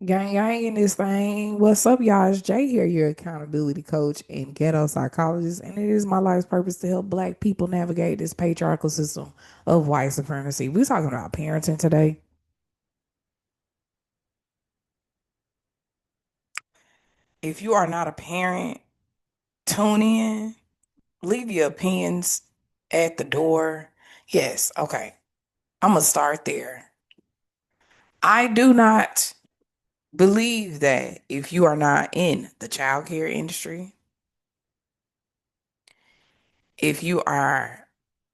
Gang, gang in this thing. What's up, y'all? It's Jay here, your accountability coach and ghetto psychologist, and it is my life's purpose to help Black people navigate this patriarchal system of white supremacy. We're talking about parenting today. If you are not a parent, tune in, leave your opinions at the door. Yes, okay. I'm gonna start there. I do not believe that if you are not in the childcare industry, if you are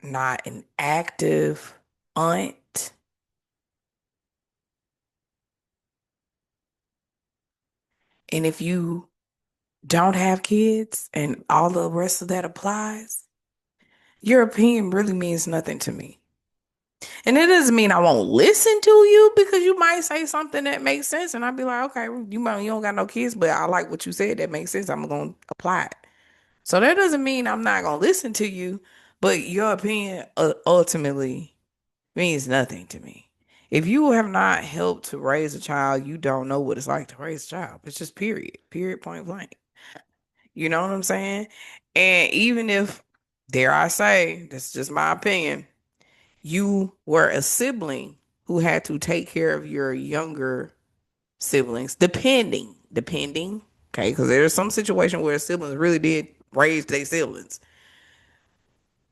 not an active aunt, and if you don't have kids and all the rest of that applies, your opinion really means nothing to me. And it doesn't mean I won't listen to you because you might say something that makes sense. And I'd be like, okay, you don't got no kids, but I like what you said. That makes sense. I'm going to apply it. So that doesn't mean I'm not going to listen to you, but your opinion ultimately means nothing to me. If you have not helped to raise a child, you don't know what it's like to raise a child. It's just period, period, point blank. You know what I'm saying? And even if, dare I say, this is just my opinion, you were a sibling who had to take care of your younger siblings, depending, okay, because there's some situation where siblings really did raise their siblings,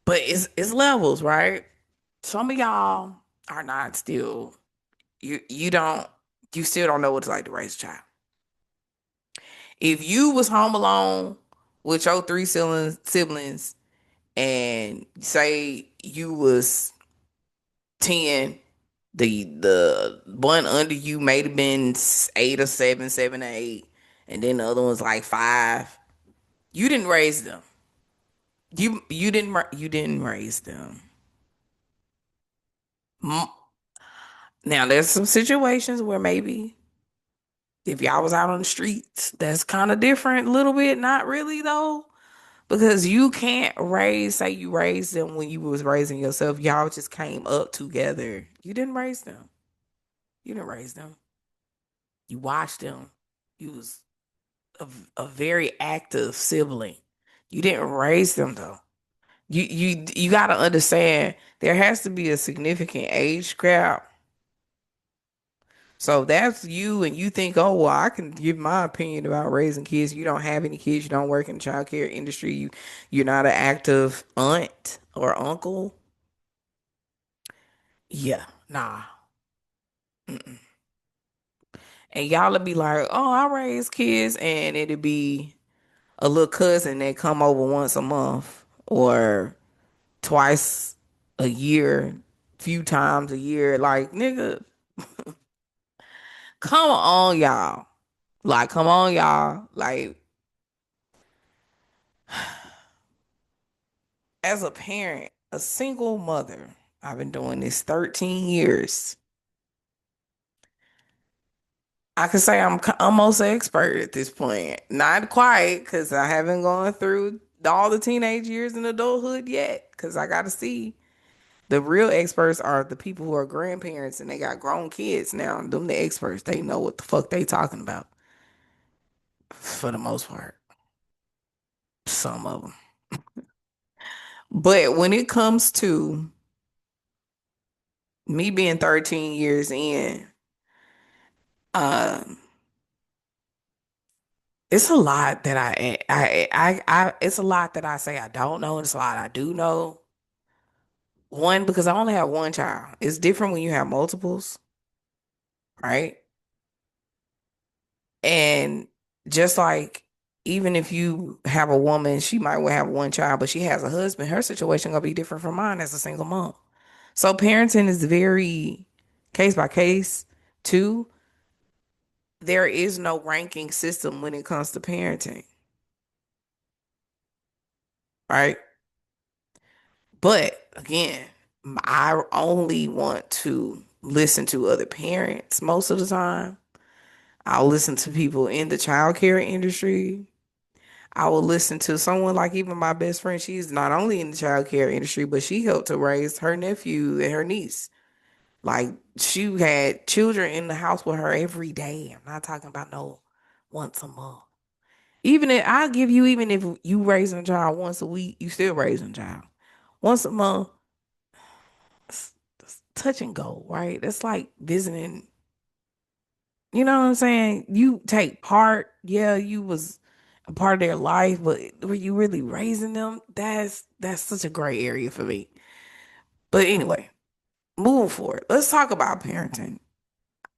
but it's levels, right? Some of y'all are not still you don't you still don't know what it's like to raise a child. If you was home alone with your three siblings and say you was 10, the one under you may have been 8 or 7, 7 or 8, and then the other one's like 5. You didn't raise them. You didn't raise them. M- Now there's some situations where maybe if y'all was out on the streets, that's kind of different a little bit. Not really though, because you can't say you raised them when you was raising yourself. Y'all just came up together. You didn't raise them. You didn't raise them. You watched them. You was a very active sibling. You didn't raise them though. You got to understand there has to be a significant age gap. So that's you, and you think, oh well, I can give my opinion about raising kids. You don't have any kids. You don't work in the child care industry. You're not an active aunt or uncle. Yeah, nah. Mm-mm. And y'all would be like, oh, I raise kids, and it'd be a little cousin that come over once a month or twice a year, few times a year. Like, nigga, come on, y'all. Like, come on, y'all. Like, as a parent, a single mother, I've been doing this 13 years. I could say I'm almost an expert at this point. Not quite, because I haven't gone through all the teenage years and adulthood yet, because I got to see. The real experts are the people who are grandparents and they got grown kids now. Them the experts. They know what the fuck they talking about for the most part. Some of them. But when it comes to me being 13 years in, um, it's a lot that it's a lot that I say I don't know. It's a lot I do know. One, because I only have one child. It's different when you have multiples, right? And just like even if you have a woman, she might have one child, but she has a husband, her situation gonna be different from mine as a single mom. So parenting is very case by case too. There is no ranking system when it comes to parenting, right? But again, I only want to listen to other parents most of the time. I'll listen to people in the childcare industry. I will listen to someone like even my best friend. She's not only in the childcare industry, but she helped to raise her nephew and her niece. Like She had children in the house with her every day. I'm not talking about no once a month. Even if I give you, even if you raising a child once a week, you still raising a child. Once a month, it's touch and go, right? That's like visiting. You know what I'm saying? You take part. Yeah, you was a part of their life, but were you really raising them? That's such a gray area for me. But anyway, moving forward, let's talk about parenting.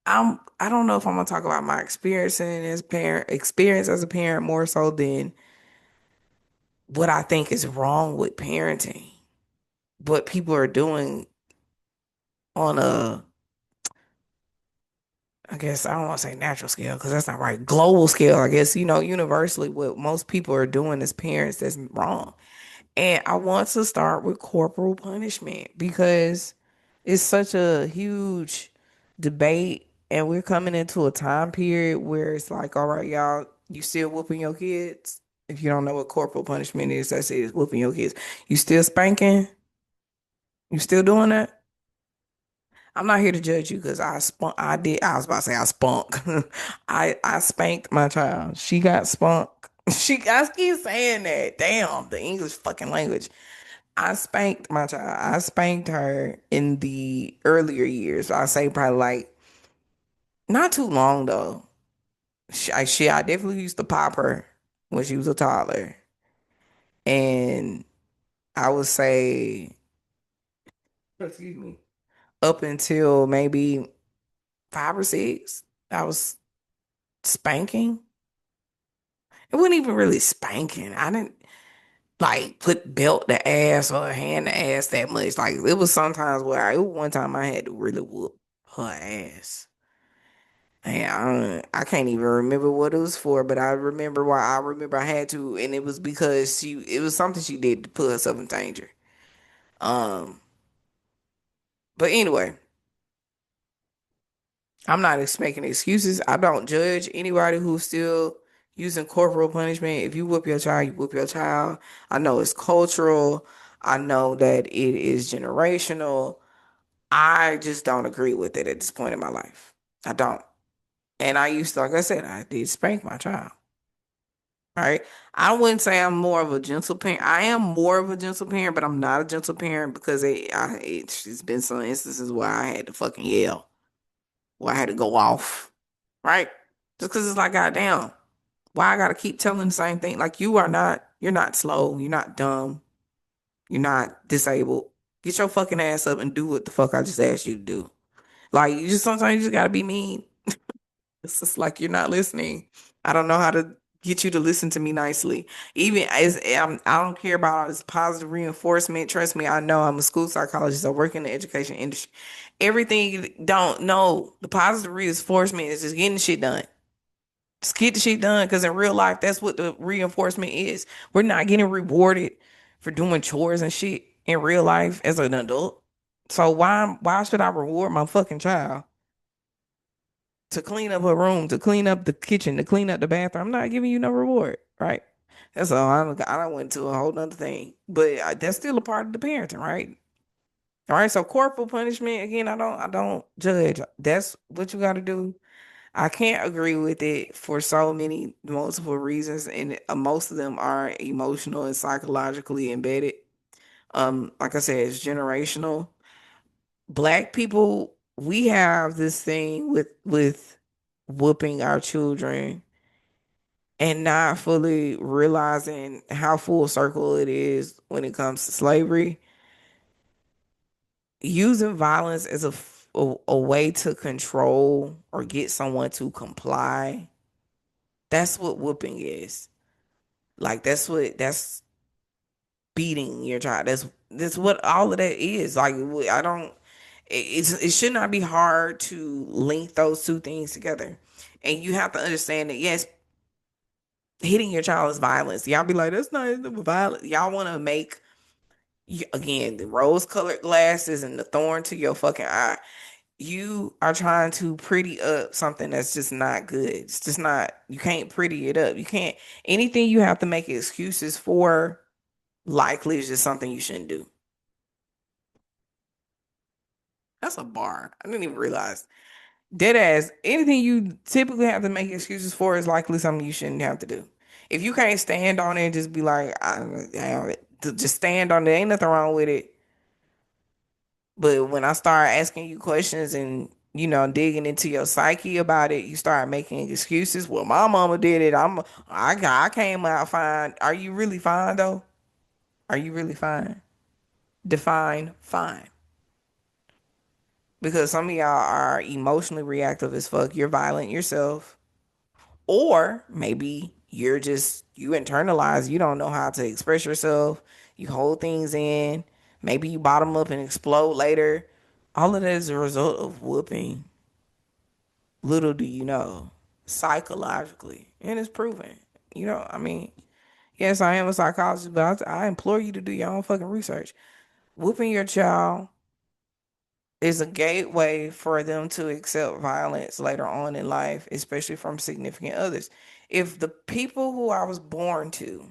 I don't know if I'm gonna talk about my experience as a parent more so than what I think is wrong with parenting. What people are doing on a, I guess I don't want to say natural scale because that's not right. Global scale, I guess, universally what most people are doing as parents that's wrong. And I want to start with corporal punishment because it's such a huge debate, and we're coming into a time period where it's like, all right, y'all, you still whooping your kids. If you don't know what corporal punishment is, that's it, it's whooping your kids. You still spanking? You still doing that? I'm not here to judge you because I was about to say I spunk. I spanked my child. She got spunk. I keep saying that. Damn, the English fucking language. I spanked my child. I spanked her in the earlier years. I say probably like not too long though. I definitely used to pop her when she was a toddler. And I would say, excuse me, up until maybe 5 or 6, I was spanking. It wasn't even really spanking. I didn't like put belt to ass or hand to ass that much. Like it was sometimes where it was one time I had to really whoop her ass. And I can't even remember what it was for, but I remember why I remember I had to, and it was because it was something she did to put herself in danger. Um, but anyway, I'm not making excuses. I don't judge anybody who's still using corporal punishment. If you whoop your child, you whoop your child. I know it's cultural. I know that it is generational. I just don't agree with it at this point in my life. I don't. And I used to, like I said, I did spank my child. Right? I wouldn't say I'm more of a gentle parent. I am more of a gentle parent, but I'm not a gentle parent because it's been some instances where I had to fucking yell, where I had to go off, right? Just because it's like, goddamn, why I gotta keep telling the same thing? Like you're not slow, you're not dumb, you're not disabled. Get your fucking ass up and do what the fuck I just asked you to do. Like you just sometimes you just gotta be mean. It's just like you're not listening. I don't know how to get you to listen to me nicely. Even as I don't care about all this positive reinforcement. Trust me, I know I'm a school psychologist. I work in the education industry. Everything you don't know, the positive reinforcement is just getting the shit done. Just get the shit done because in real life, that's what the reinforcement is. We're not getting rewarded for doing chores and shit in real life as an adult. So why should I reward my fucking child to clean up her room, to clean up the kitchen, to clean up the bathroom? I'm not giving you no reward, right? That's all. I don't went to a whole nother thing, but that's still a part of the parenting, right? All right. So corporal punishment again. I don't judge. That's what you got to do. I can't agree with it for so many multiple reasons, and most of them are emotional and psychologically embedded. Like I said, it's generational. Black people, we have this thing with whooping our children and not fully realizing how full circle it is when it comes to slavery. Using violence as a way to control or get someone to comply. That's what whooping is. Like that's beating your child. That's what all of that is. Like I don't. It should not be hard to link those two things together, and you have to understand that yes, hitting your child is violence. Y'all be like, that's not violence. Y'all want to make again the rose-colored glasses and the thorn to your fucking eye. You are trying to pretty up something that's just not good. It's just not. You can't pretty it up. You can't. Anything you have to make excuses for likely is just something you shouldn't do. That's a bar. I didn't even realize. Dead ass, anything you typically have to make excuses for is likely something you shouldn't have to do. If you can't stand on it and just be like, just stand on it, ain't nothing wrong with it. But when I start asking you questions and, digging into your psyche about it, you start making excuses. Well, my mama did it. I came out fine. Are you really fine though? Are you really fine? Define fine. Because some of y'all are emotionally reactive as fuck. You're violent yourself. Or maybe you internalize, you don't know how to express yourself. You hold things in. Maybe you bottom up and explode later. All of that is a result of whooping. Little do you know, psychologically. And it's proven. I mean, yes, I am a psychologist, but I implore you to do your own fucking research. Whooping your child is a gateway for them to accept violence later on in life, especially from significant others. If the people who I was born to,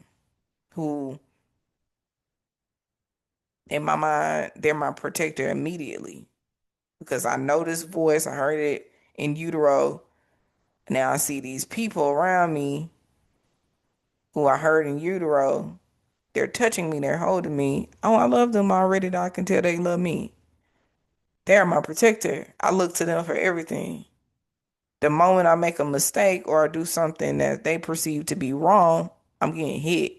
who in my mind, they're my protector immediately because I know this voice, I heard it in utero. Now I see these people around me who I heard in utero. They're touching me, they're holding me. Oh, I love them already. That I can tell they love me. They're my protector. I look to them for everything. The moment I make a mistake or I do something that they perceive to be wrong, I'm getting hit.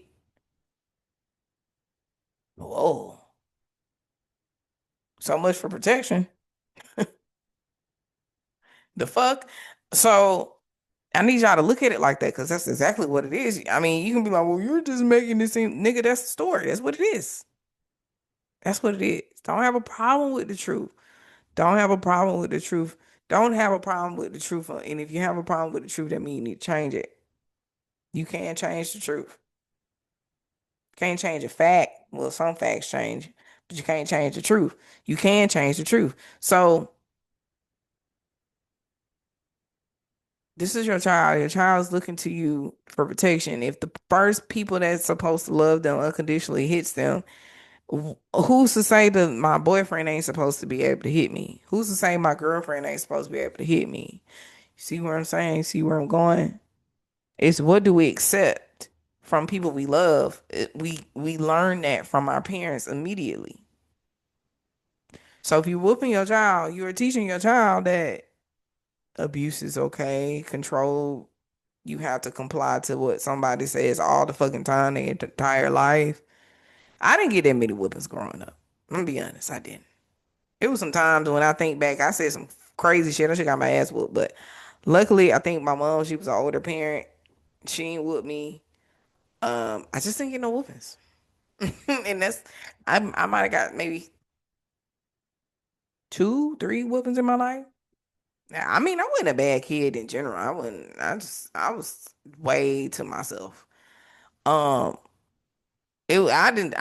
Whoa. So much for protection. The fuck? So I need y'all to look at it like that because that's exactly what it is. I mean, you can be like, well, you're just making this seem, nigga, that's the story. That's what it is. That's what it is. Don't have a problem with the truth. Don't have a problem with the truth. Don't have a problem with the truth. And if you have a problem with the truth, that means you need to change it. You can't change the truth. Can't change a fact. Well, some facts change, but you can't change the truth. You can change the truth. So this is your child. Your child's looking to you for protection. If the first people that's supposed to love them unconditionally hits them, who's to say that my boyfriend ain't supposed to be able to hit me? Who's to say my girlfriend ain't supposed to be able to hit me? See what I'm saying? See where I'm going? It's what do we accept from people we love? We learn that from our parents immediately. So if you're whooping your child, you're teaching your child that abuse is okay, control, you have to comply to what somebody says all the fucking time, their entire life. I didn't get that many whoopings growing up. I'm gonna be honest, I didn't. It was some times when I think back, I said some crazy shit. I should got my ass whooped, but luckily, I think my mom, she was an older parent. She ain't whooped me. I just didn't get no whoopings, and I might have got maybe two, three whoopings in my life. I mean, I wasn't a bad kid in general. I wasn't. I was way to myself. Um, I didn't.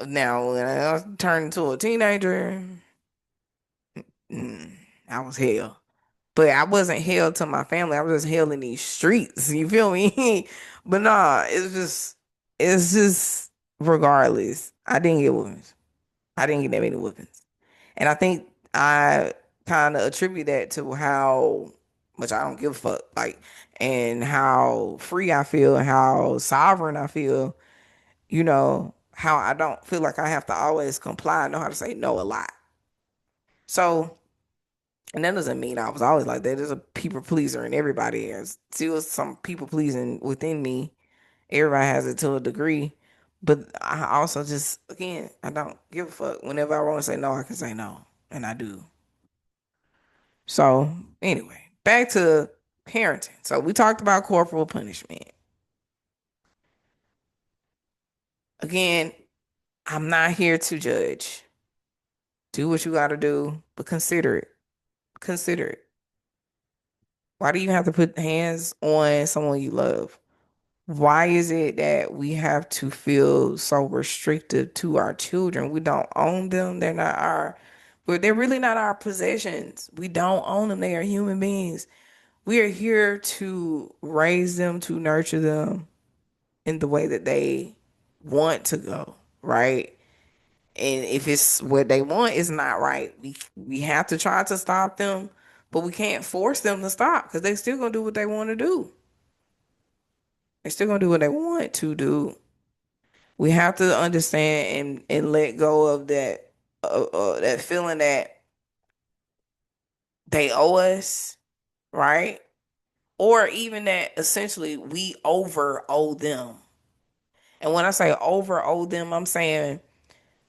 Now when I turned into a teenager, mm, I was hell. But I wasn't hell to my family. I was just hell in these streets. You feel me? But nah, it's just regardless. I didn't get whoopings. I didn't get that many whoopings. And I think I kind of attribute that to how much I don't give a fuck, like, and how free I feel, and how sovereign I feel, how I don't feel like I have to always comply. I know how to say no a lot. So, and that doesn't mean I was always like that. There's a people pleaser in everybody. There's still some people pleasing within me. Everybody has it to a degree. But I also just, again, I don't give a fuck. Whenever I want to say no, I can say no. And I do. So, anyway, back to parenting. So, we talked about corporal punishment. Again, I'm not here to judge. Do what you got to do, but consider it. Consider it. Why do you have to put hands on someone you love? Why is it that we have to feel so restrictive to our children? We don't own them. They're really not our possessions. We don't own them. They are human beings. We are here to raise them, to nurture them in the way that they want to go, right? And if it's what they want, it's not right. We have to try to stop them, but we can't force them to stop because they still gonna do what they want to do. They're still gonna do what they want to do. We have to understand and let go of that feeling that they owe us, right? Or even that essentially we over owe them. And when I say over owe them, I'm saying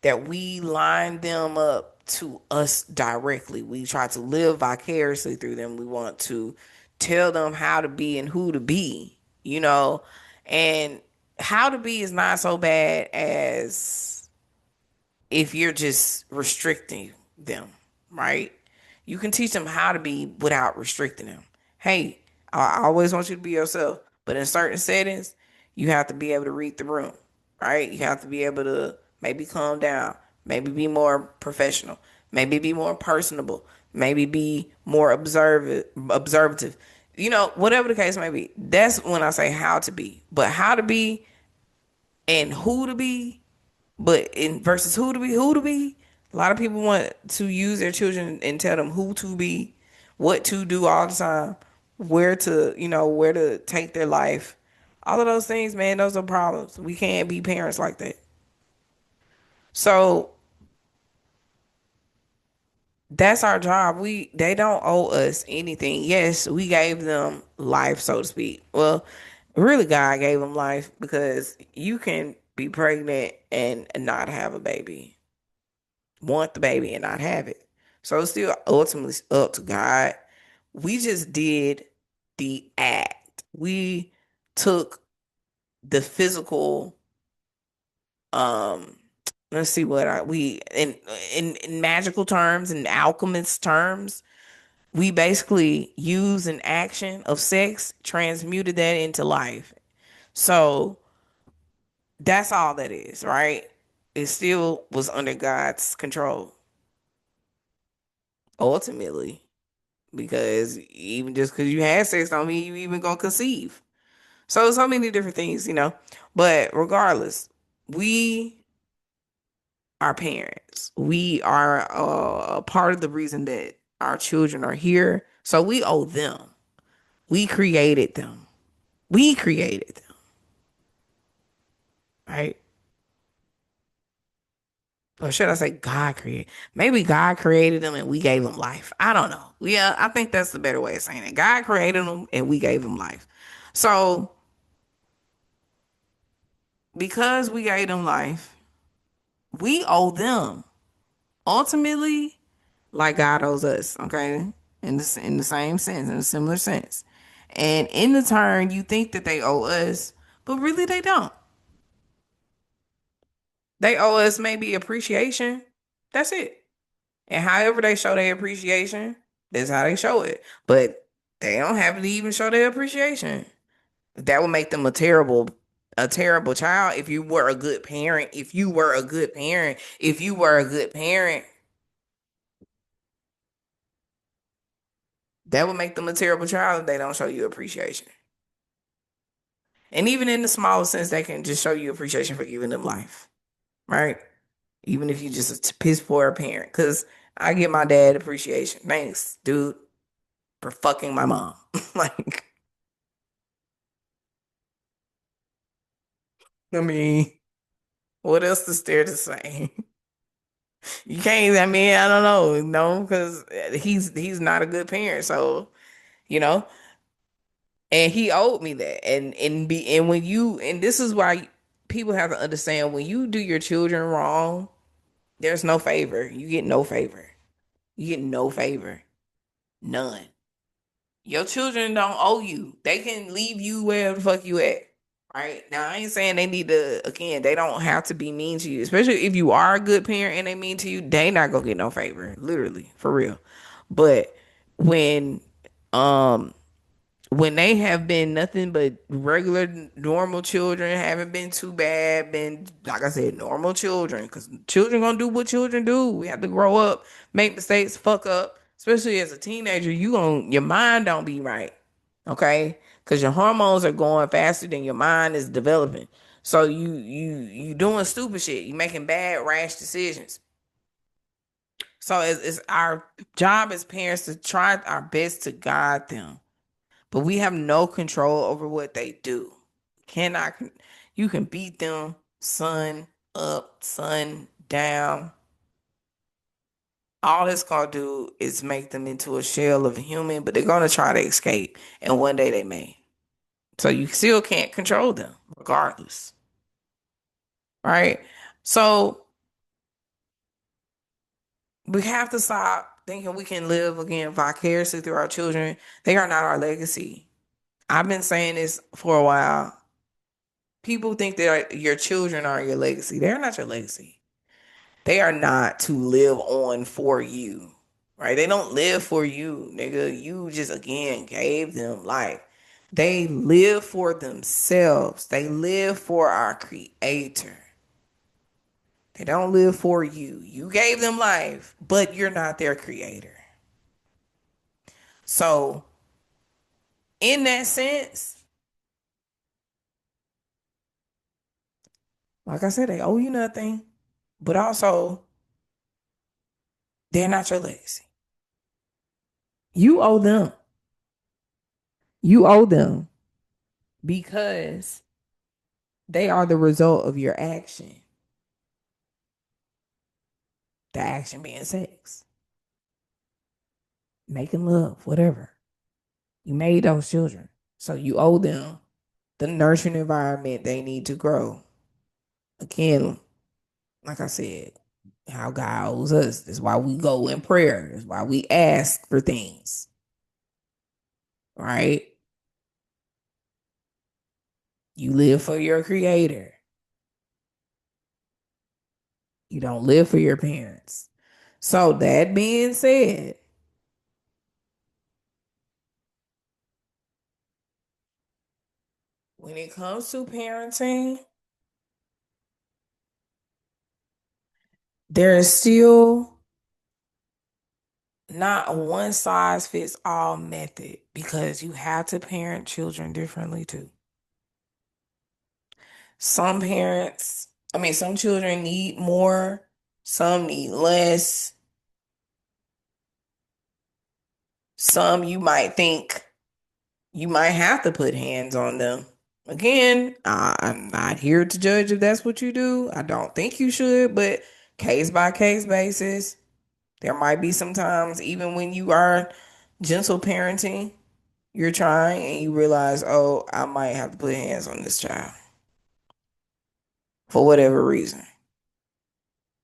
that we line them up to us directly. We try to live vicariously through them. We want to tell them how to be and who to be, you know? And how to be is not so bad as if you're just restricting them, right? You can teach them how to be without restricting them. Hey, I always want you to be yourself, but in certain settings, you have to be able to read the room, right? You have to be able to maybe calm down, maybe be more professional, maybe be more personable, maybe be more observative. You know, whatever the case may be. That's when I say how to be. But how to be and who to be, but in versus who to be, a lot of people want to use their children and tell them who to be, what to do all the time, where to take their life. All of those things, man, those are problems. We can't be parents like that. So that's our job. They don't owe us anything. Yes, we gave them life, so to speak. Well, really God gave them life because you can be pregnant and not have a baby. Want the baby and not have it. So it's still ultimately up to God. We just did the act. We took the physical um let's see what I we in magical terms and alchemist terms, we basically use an action of sex, transmuted that into life. So that's all that is, right? It still was under God's control ultimately. Because even just because you had sex don't mean you even gonna conceive. So many different things, you know. But regardless, we are parents. We are a part of the reason that our children are here. So we owe them. We created them. We created them, right? Or should I say God created? Maybe God created them and we gave them life. I don't know. Yeah, I think that's the better way of saying it. God created them and we gave them life. So because we gave them life, we owe them ultimately like God owes us, okay? In the same sense, in a similar sense. And in the turn, you think that they owe us, but really they don't. They owe us maybe appreciation. That's it. And however they show their appreciation, that's how they show it. But they don't have to even show their appreciation. That would make them a terrible child if you were a good parent. If you were a good parent, if you were a good parent, that would make them a terrible child if they don't show you appreciation. And even in the smallest sense, they can just show you appreciation for giving them life, right? Even if you just a piss poor parent. Because I give my dad appreciation. Thanks, dude, for fucking my mom. Like, I mean, what else is there to say? You can't, I mean, I don't know, no, because he's not a good parent. So, you know, and he owed me that. And when you and this is why people have to understand when you do your children wrong, there's no favor. You get no favor. You get no favor. None. Your children don't owe you. They can leave you wherever the fuck you at. Right? Now I ain't saying they need to again, they don't have to be mean to you. Especially if you are a good parent and they mean to you, they not gonna get no favor. Literally, for real. But when um when they have been nothing but regular normal children, haven't been too bad, been like I said, normal children, because children gonna do what children do. We have to grow up, make mistakes, fuck up. Especially as a teenager, your mind don't be right, okay? Because your hormones are going faster than your mind is developing. So you doing stupid shit. You making bad, rash decisions. So it's our job as parents to try our best to guide them, but we have no control over what they do. Cannot you can beat them sun up, sun down. All it's gonna do is make them into a shell of a human, but they're gonna try to escape, and one day they may. So you still can't control them, regardless, right? So we have to stop thinking we can live again vicariously through our children. They are not our legacy. I've been saying this for a while. People think that your children are your legacy. They're not your legacy. They are not to live on for you, right? They don't live for you, nigga. You just, again, gave them life. They live for themselves. They live for our creator. They don't live for you. You gave them life, but you're not their creator. So, in that sense, like I said, they owe you nothing, but also they're not your legacy. You owe them. You owe them because they are the result of your action. The action being sex, making love, whatever. You made those children. So you owe them the nurturing environment they need to grow. Again, like I said, how God owes us. That's why we go in prayer. That's why we ask for things. Right? You live for your creator. You don't live for your parents. So that being said, when it comes to parenting, there is still not a one size fits all method because you have to parent children differently too. Some parents, some children need more, some need less. Some you might think you might have to put hands on them. Again, I'm not here to judge if that's what you do. I don't think you should, but case by case basis, there might be some times, even when you are gentle parenting, you're trying and you realize, oh, I might have to put hands on this child for whatever reason.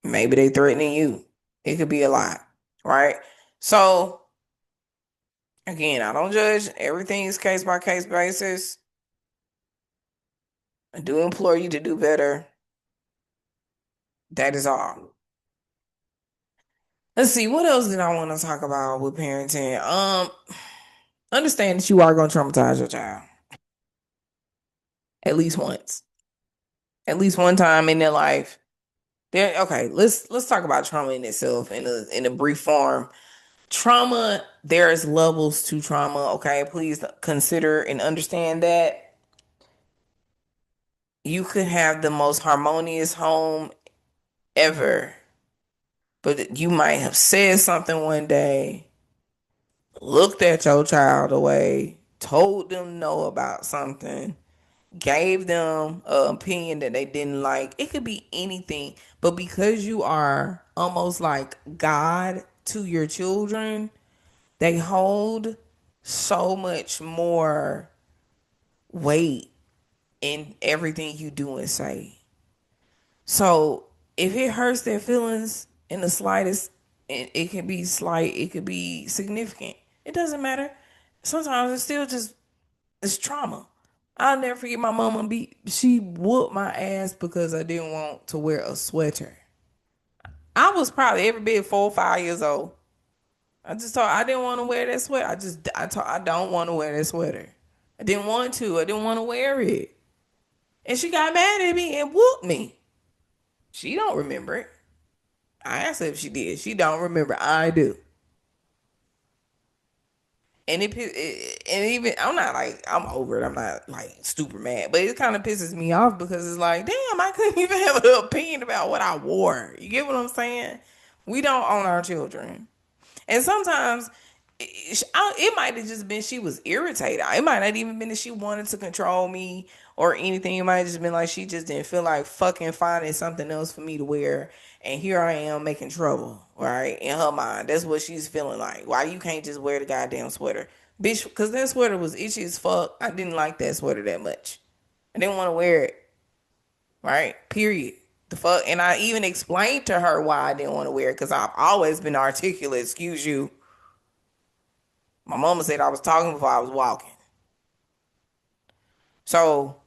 Maybe they threatening you. It could be a lot, right? So again, I don't judge. Everything is case by case basis. I do implore you to do better. That is all. Let's see, what else did I want to talk about with parenting? Understand that you are going to traumatize your child at least once, at least one time in their life. There, okay. Let's talk about trauma in itself in a brief form. Trauma, there's levels to trauma. Okay, please consider and understand that you could have the most harmonious home ever, but you might have said something one day, looked at your child away, told them no about something, gave them an opinion that they didn't like. It could be anything, but because you are almost like God to your children, they hold so much more weight in everything you do and say. So if it hurts their feelings in the slightest, it can be slight, it could be significant. It doesn't matter. Sometimes it's still just it's trauma. I'll never forget my mama she whooped my ass because I didn't want to wear a sweater. I was probably every bit 4 or 5 years old. I just thought I didn't want to wear that sweater. I don't want to wear that sweater. I didn't want to. I didn't want to wear it. And she got mad at me and whooped me. She don't remember it. I asked her if she did. She don't remember. I do. And and even I'm not like I'm over it. I'm not like super mad, but it kind of pisses me off because it's like, damn, I couldn't even have an opinion about what I wore. You get what I'm saying? We don't own our children. And sometimes it might have just been she was irritated. It might not even been that she wanted to control me or anything. It might have just been like she just didn't feel like fucking finding something else for me to wear. And here I am making trouble, right? In her mind. That's what she's feeling like. Why you can't just wear the goddamn sweater? Bitch, because that sweater was itchy as fuck. I didn't like that sweater that much. I didn't want to wear it, right? Period. The fuck, and I even explained to her why I didn't want to wear it because I've always been articulate. Excuse you. My mama said I was talking before I was walking. So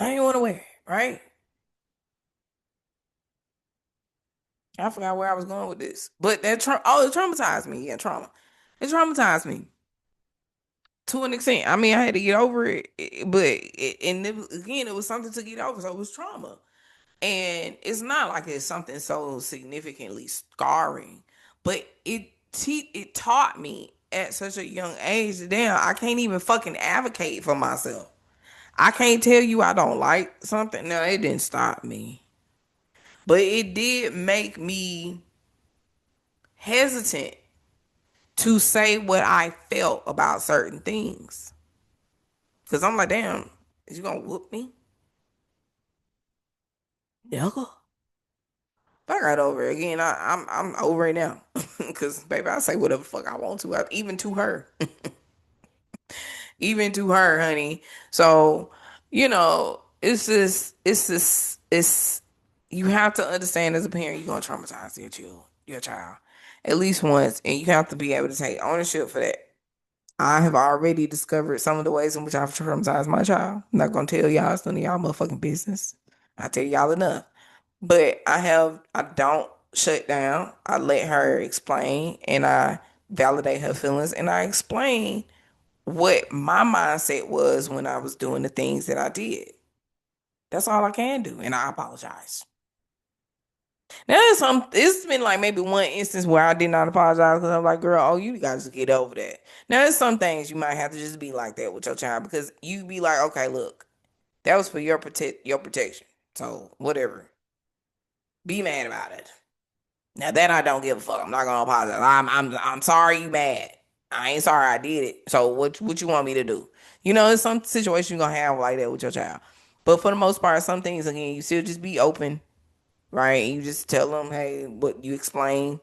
I didn't want to wear it, right? I forgot where I was going with this. But it traumatized me. Yeah, trauma. It traumatized me to an extent. I mean, I had to get over it, again, it was something to get over. So it was trauma. And it's not like it's something so significantly scarring, but it taught me at such a young age that damn, I can't even fucking advocate for myself. I can't tell you I don't like something. No, it didn't stop me. But it did make me hesitant to say what I felt about certain things. Cause I'm like, damn, is you gonna whoop me? Nigga. But I got over it again. I'm over it now. Cause baby, I say whatever the fuck I want to, even to her. Even to her, honey. So, it's you have to understand as a parent, you're gonna traumatize your child, at least once, and you have to be able to take ownership for that. I have already discovered some of the ways in which I've traumatized my child. I'm not gonna tell y'all, it's none of y'all motherfucking business. I tell y'all enough. But I don't shut down. I let her explain and I validate her feelings and I explain what my mindset was when I was doing the things that I did. That's all I can do. And I apologize. Now, it's been like maybe one instance where I did not apologize because I'm like, girl, oh, you guys get over that. Now, there's some things you might have to just be like that with your child because you be like, okay, look, that was for your protection. So, whatever. Be mad about it. Now that I don't give a fuck. I'm not gonna apologize. I'm sorry you mad. I ain't sorry I did it. So what you want me to do? There's some situation you're gonna have like that with your child. But for the most part, some things again, you still just be open, right? And you just tell them, hey, what you explain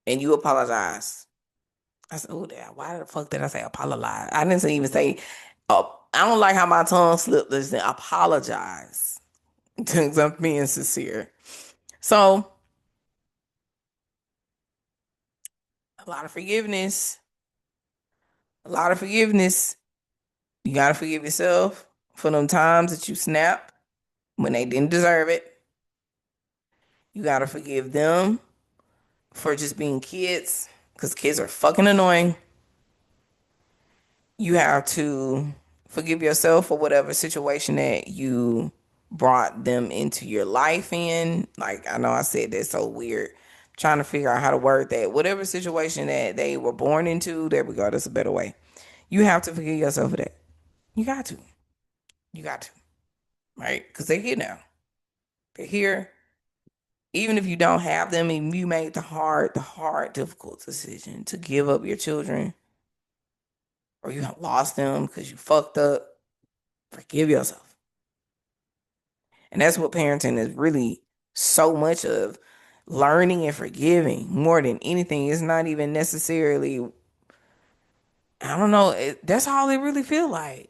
and you apologize. I said, oh damn, why the fuck did I say apologize? I didn't even say I don't like how my tongue slipped. Listen, apologize. Because I'm being sincere. So a lot of forgiveness. A lot of forgiveness. You gotta forgive yourself for them times that you snapped when they didn't deserve it. You gotta forgive them for just being kids, because kids are fucking annoying. You have to forgive yourself for whatever situation that you brought them into your life in. Like, I know I said that's so weird. Trying to figure out how to word that. Whatever situation that they were born into, there we go. That's a better way. You have to forgive yourself for that. You got to. You got to. Right? Because they're here now. They're here. Even if you don't have them and you made the hard, difficult decision to give up your children or you have lost them because you fucked up, forgive yourself. And that's what parenting is really so much of, learning and forgiving more than anything. It's not even necessarily, I don't know, that's all it really feel like.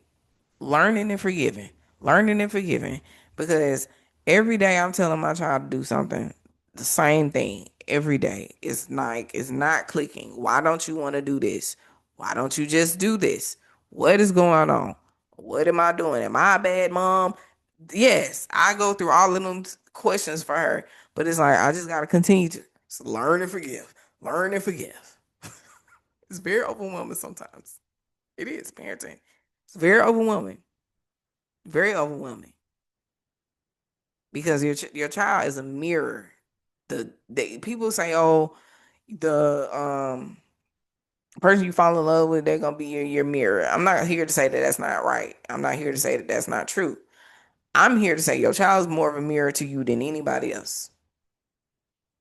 Learning and forgiving, learning and forgiving. Because every day I'm telling my child to do something, the same thing every day. It's like, it's not clicking. Why don't you want to do this? Why don't you just do this? What is going on? What am I doing? Am I a bad mom? Yes, I go through all of them questions for her, but it's like, I just got to continue to learn and forgive, learn and forgive. It's very overwhelming sometimes. It is parenting. It's very overwhelming. Very overwhelming because your child is a mirror. The people say, "Oh, The person you fall in love with, they're gonna be your mirror. I'm not here to say that that's not right. I'm not here to say that that's not true. I'm here to say your child is more of a mirror to you than anybody else.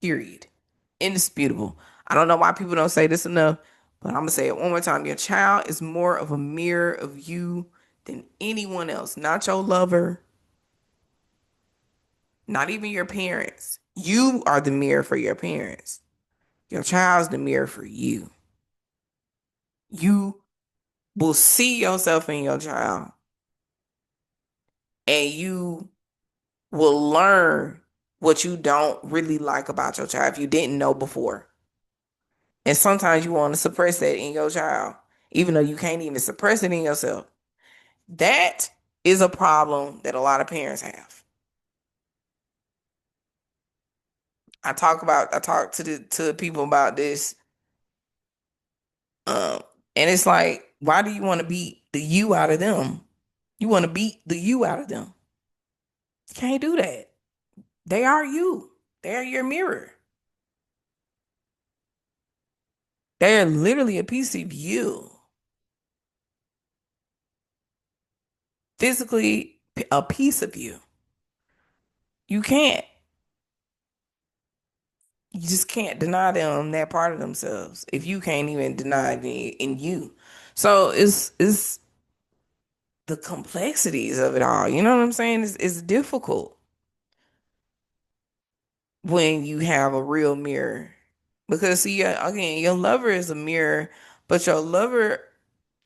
Period. Indisputable. I don't know why people don't say this enough, but I'm gonna say it one more time. Your child is more of a mirror of you than anyone else. Not your lover, not even your parents. You are the mirror for your parents. Your child's the mirror for you. You will see yourself in your child, and you will learn what you don't really like about your child if you didn't know before. And sometimes you want to suppress that in your child, even though you can't even suppress it in yourself. That is a problem that a lot of parents have. I talk to the people about this, um, and it's like, why do you want to beat the you out of them? You want to beat the you out of them. You can't do that. They are you. They are your mirror. They are literally a piece of you. Physically, a piece of you. You can't. You just can't deny them that part of themselves if you can't even deny it in you. So it's the complexities of it all. You know what I'm saying? It's difficult when you have a real mirror. Because see, again, your lover is a mirror, but your lover,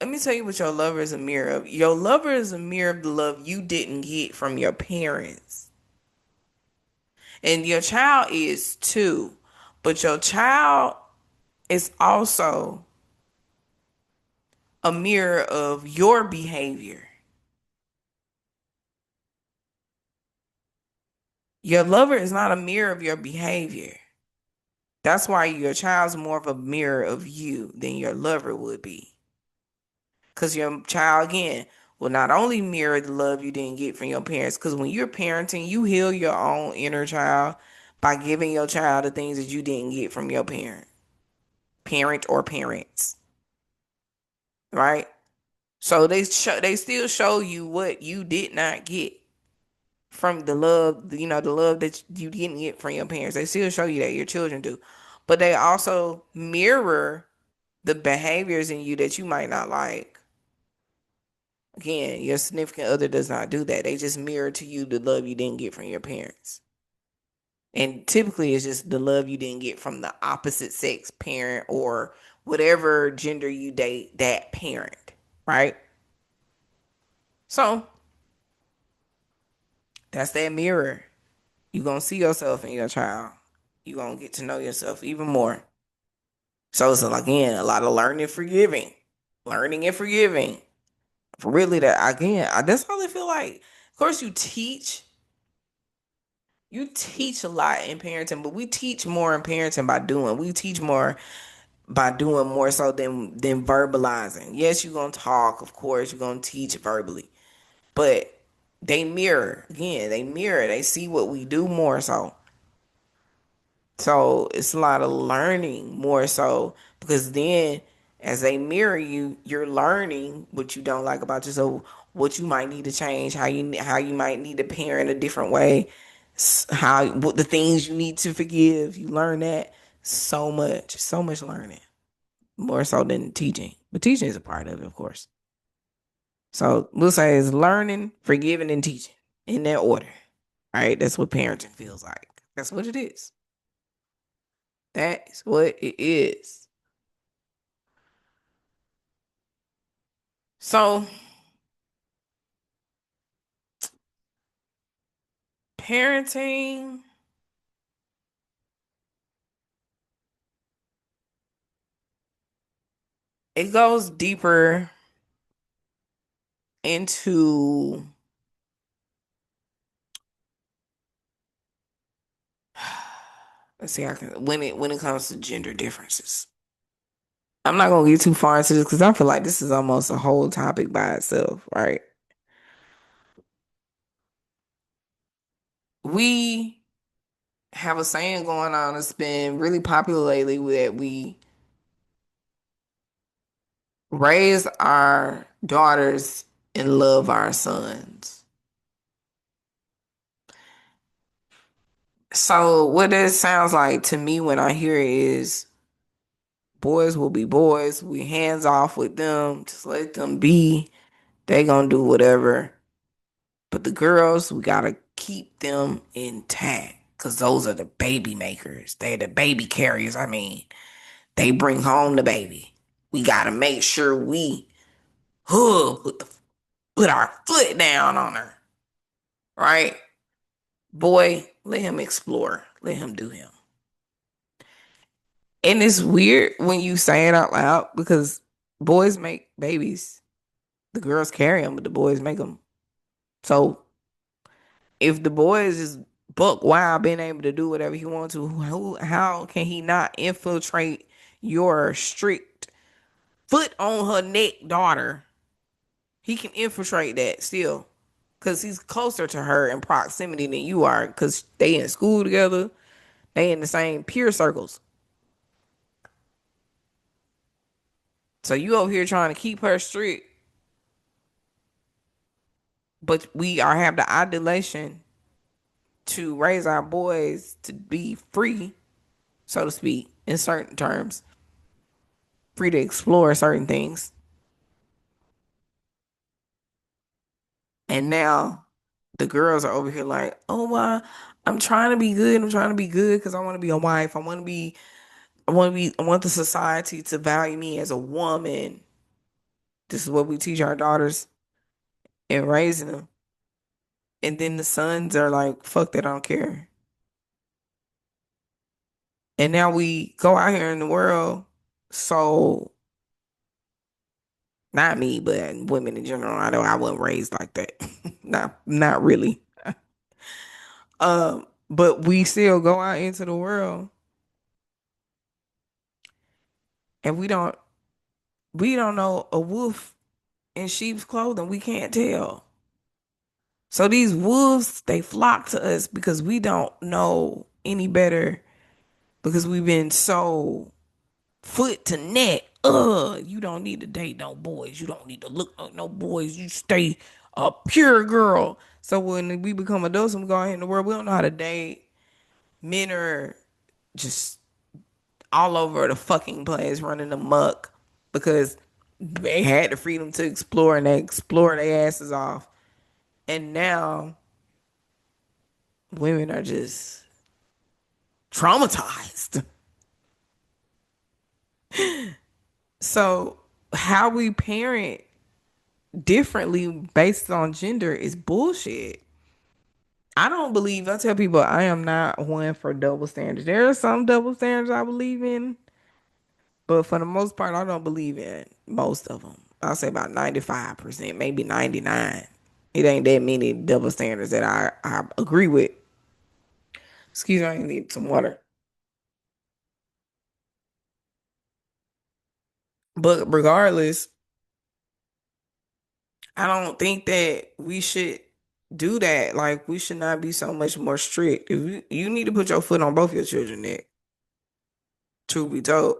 let me tell you what your lover is a mirror of. Your lover is a mirror of the love you didn't get from your parents. And your child is too. But your child is also a mirror of your behavior. Your lover is not a mirror of your behavior. That's why your child's more of a mirror of you than your lover would be. Because your child, again, will not only mirror the love you didn't get from your parents, because when you're parenting, you heal your own inner child by giving your child the things that you didn't get from your parent or parents, right? So they still show you what you did not get from the love, the love that you didn't get from your parents. They still show you that your children do. But they also mirror the behaviors in you that you might not like. Again, your significant other does not do that. They just mirror to you the love you didn't get from your parents. And typically it's just the love you didn't get from the opposite sex parent or whatever gender you date that parent, right? So that's that mirror. You're going to see yourself in your child. You're going to get to know yourself even more. So it's again a lot of learning, forgiving, learning and forgiving. Really, that again, that's all I feel like. Of course, you teach a lot in parenting, but we teach more in parenting by doing. We teach more by doing more so than verbalizing. Yes, you're gonna talk, of course, you're gonna teach verbally, but they mirror again. They mirror. They see what we do more so. So it's a lot of learning more so because then as they mirror you, you're learning what you don't like about yourself, what you might need to change, how you might need to parent a different way, how what the things you need to forgive. You learn that so much learning, more so than teaching. But teaching is a part of it, of course. So we'll say it's learning, forgiving, and teaching in that order. Right? That's what parenting feels like. That's what it is. That is what it is. So, parenting, it goes deeper into, let's see, I can when it comes to gender differences. I'm not gonna get too far into this because I feel like this is almost a whole topic by itself, right? We have a saying going on that's been really popular lately that we raise our daughters and love our sons. So what it sounds like to me when I hear it is boys will be boys. We hands off with them. Just let them be. They gonna do whatever. But the girls, we gotta keep them intact. Cause those are the baby makers. They're the baby carriers. I mean, they bring home the baby. We gotta make sure we put our foot down on her. Right? Boy, let him explore. Let him do him. And it's weird when you say it out loud because boys make babies. The girls carry them, but the boys make them. So if the boys is buck wild, being able to do whatever he wants to, how can he not infiltrate your strict foot on her neck daughter? He can infiltrate that still because he's closer to her in proximity than you are because they in school together. They in the same peer circles. So you over here trying to keep her strict, but we are have the adulation to raise our boys to be free, so to speak, in certain terms, free to explore certain things. And now the girls are over here like, oh my, I'm trying to be good. I'm trying to be good because I want to be a wife. I want the society to value me as a woman. This is what we teach our daughters in raising them. And then the sons are like, fuck that, I don't care. And now we go out here in the world. So, not me, but women in general. I know I wasn't raised like that. Not really. But we still go out into the world and we don't know a wolf in sheep's clothing. We can't tell. So these wolves, they flock to us because we don't know any better because we've been so foot to neck. You don't need to date no boys. You don't need to look like no boys. You stay a pure girl. So when we become adults and we go out in the world, we don't know how to date. Men are just all over the fucking place running amok because they had the freedom to explore and they explore their asses off. And now women are just traumatized. So how we parent differently based on gender is bullshit. I tell people I am not one for double standards. There are some double standards I believe in, but for the most part, I don't believe in most of them. I'll say about 95%, maybe 99. It ain't that many double standards that I agree with. Excuse me, I need some water. But regardless, I don't think that we should do that. Like, we should not be so much more strict. If you need to put your foot on both your children neck, truth be told.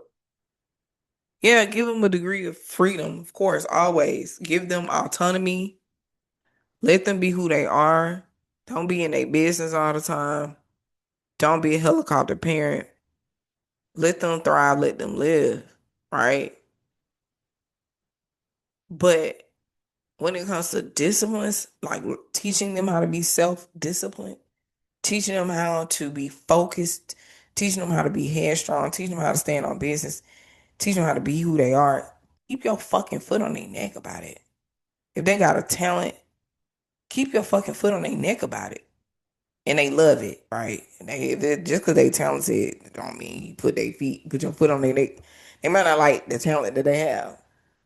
Yeah, give them a degree of freedom, of course, always. Give them autonomy. Let them be who they are. Don't be in their business all the time. Don't be a helicopter parent. Let them thrive, let them live, right? But when it comes to disciplines, like teaching them how to be self-disciplined, teaching them how to be focused, teaching them how to be headstrong, teaching them how to stand on business, teaching them how to be who they are, keep your fucking foot on their neck about it. If they got a talent, keep your fucking foot on their neck about it. And they love it, right? And just because they talented, don't mean you put your foot on their neck. They might not like the talent that they have.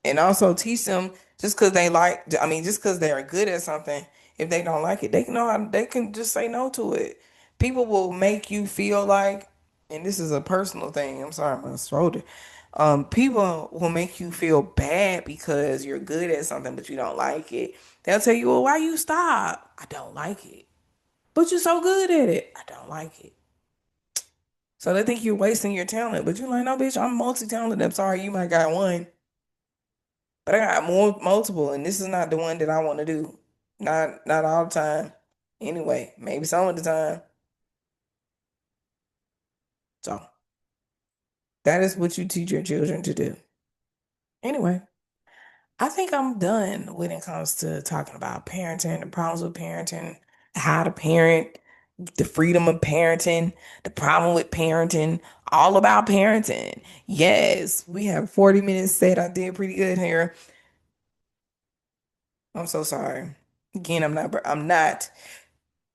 And also teach them just because just because they're good at something, if they don't like it, they can just say no to it. People will make you feel like, and this is a personal thing. I'm sorry, my shoulder. People will make you feel bad because you're good at something, but you don't like it. They'll tell you, well, why you stop? I don't like it. But you're so good at it. I don't like it. So they think you're wasting your talent, but you're like, no, bitch, I'm multi-talented. I'm sorry, you might got one, but I got more multiple, and this is not the one that I want to do. Not all the time. Anyway, maybe some of the time. So that is what you teach your children to do. Anyway, I think I'm done when it comes to talking about parenting, the problems with parenting, how to parent, the freedom of parenting, the problem with parenting, all about parenting. Yes, we have 40 minutes set. I did pretty good here. I'm so sorry. Again, I'm not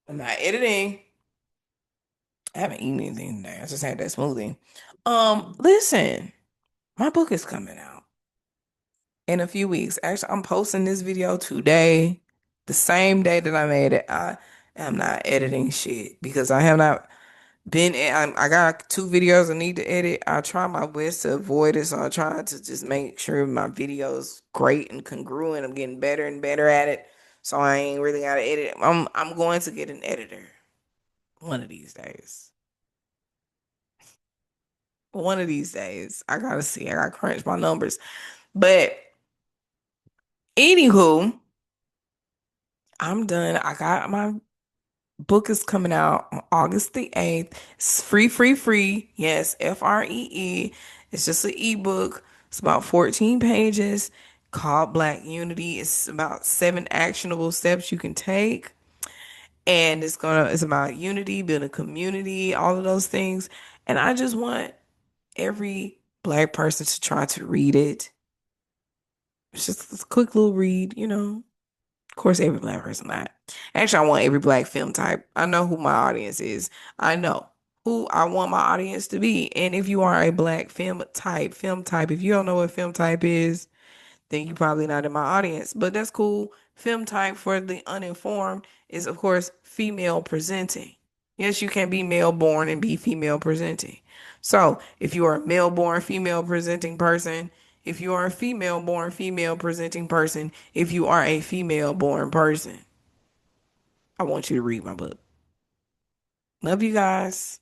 editing. I haven't eaten anything today. I just had that smoothie. Listen, my book is coming out in a few weeks. Actually, I'm posting this video today, the same day that I made it. I am not editing shit because I have not been. I got two videos I need to edit. I try my best to avoid it, so I try to just make sure my video's great and congruent. I'm getting better and better at it, so I ain't really gotta edit. I'm going to get an editor one of these days. One of these days, I gotta see. I gotta crunch my numbers. But anywho, I'm done. I got my book is coming out on August the 8th. It's free, free, free. Yes, FREE. It's just an ebook. It's about 14 pages called Black Unity. It's about 7 actionable steps you can take. And it's about unity, building community, all of those things. And I just want every Black person to try to read it. It's just a quick little read, you know. Of course, every Black person not. Actually, I want every Black film type. I know who my audience is. I know who I want my audience to be. And if you are a Black film type, if you don't know what film type is, then you're probably not in my audience. But that's cool. Film type for the uninformed is, of course, female presenting. Yes, you can be male born and be female presenting. So if you are a male born female presenting person, if you are a female born female presenting person, if you are a female born person, I want you to read my book. Love you guys.